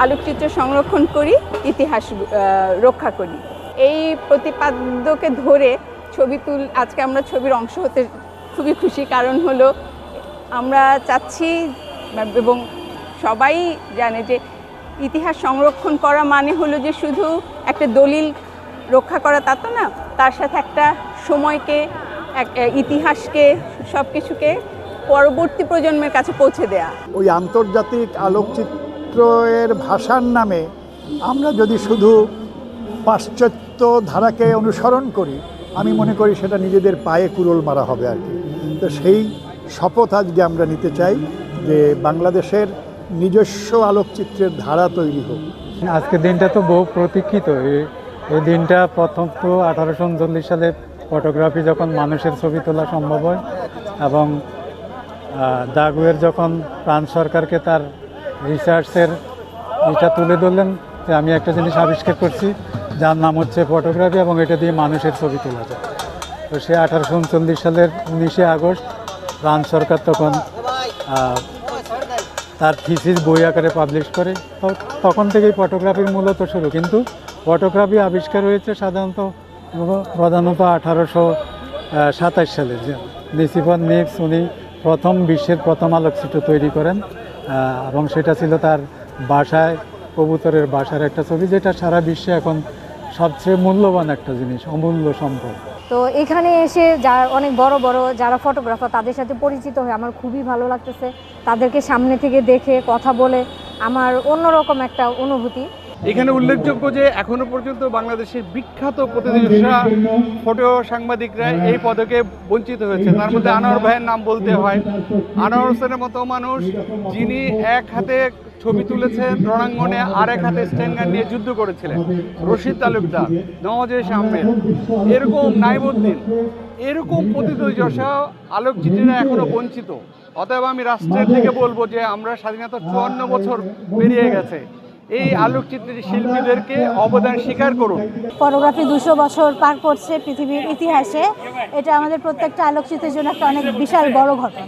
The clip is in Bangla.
আলোকচিত্র সংরক্ষণ করি, ইতিহাস রক্ষা করি। এই প্রতিপাদ্যকে ধরে আজকে আমরা ছবির অংশ হতে খুবই খুশি। কারণ হলো আমরা চাচ্ছি এবং সবাই জানে যে ইতিহাস সংরক্ষণ করা মানে হলো যে শুধু একটা দলিল রক্ষা করা তা তো না, তার সাথে একটা সময়কে, ইতিহাসকে, সব কিছুকে পরবর্তী প্রজন্মের কাছে পৌঁছে দেয়া। ওই আন্তর্জাতিক আলোকচিত্রের ভাষার নামে আমরা যদি শুধু পাশ্চাত্য ধারাকে অনুসরণ করি, আমি মনে করি সেটা নিজেদের পায়ে কুড়োল মারা হবে আর কি। তো সেই শপথ আজকে আমরা নিতে চাই যে বাংলাদেশের নিজস্ব আলোকচিত্রের ধারা তৈরি হোক। আজকের দিনটা তো বহু প্রতীক্ষিত। এই দিনটা প্রথম তো 1839 সালে ফটোগ্রাফি যখন মানুষের ছবি তোলা সম্ভব হয় এবং দাগুয়ের যখন ফ্রান্স সরকারকে তার রিসার্চের এটা তুলে ধরলেন যে আমি একটা জিনিস আবিষ্কার করছি যার নাম হচ্ছে ফটোগ্রাফি এবং এটা দিয়ে মানুষের ছবি তোলা যায়। তো সে 1839 সালের 19শে আগস্ট ফ্রান্স সরকার তখন তার থিসিস বই আকারে পাবলিশ করে। তখন থেকেই ফটোগ্রাফির মূলত শুরু। কিন্তু ফটোগ্রাফি আবিষ্কার হয়েছে প্রধানত 1827 সালে। নিসিফর নিক্স উনি বিশ্বের প্রথম আলোকচিত্র তৈরি করেন এবং সেটা ছিল তার বাসায়, কবুতরের বাসার একটা ছবি, যেটা সারা বিশ্বে এখন সবচেয়ে মূল্যবান একটা জিনিস, অমূল্য সম্পদ। তো এখানে এসে অনেক বড় বড় যারা ফটোগ্রাফার তাদের সাথে পরিচিত হয়ে আমার খুবই ভালো লাগতেছে। তাদেরকে সামনে থেকে দেখে কথা বলে আমার অন্যরকম একটা অনুভূতি। এখানে উল্লেখযোগ্য যে এখনো পর্যন্ত বাংলাদেশের বিখ্যাত প্রতিনিধিরা, ফটো সাংবাদিকরা এই পদকে বঞ্চিত হয়েছে। তার মধ্যে আনোয়ার ভাইয়ের নাম বলতে হয়। আনোয়ার হোসেনের মতো মানুষ, যিনি এক হাতে ছবি তুলেছেন রণাঙ্গনে, আর এক হাতে স্ট্যান্ডগান নিয়ে যুদ্ধ করেছিলেন। রশিদ তালুকদার, নওয়াজ আহমেদ, এরকম নাইমুদ্দিন, এরকম প্রতিনিধিরা আলোকচিত্রীরা এখনো বঞ্চিত। অতএব আমি রাষ্ট্রের থেকে বলবো যে আমরা স্বাধীনতা 54 বছর পেরিয়ে গেছে, এই আলোকচিত্রের শিল্পীদেরকে অবদান স্বীকার করুন। ফটোগ্রাফি 200 বছর পার করছে পৃথিবীর ইতিহাসে। এটা আমাদের প্রত্যেকটা আলোকচিত্রের জন্য একটা অনেক বিশাল বড় ঘটনা।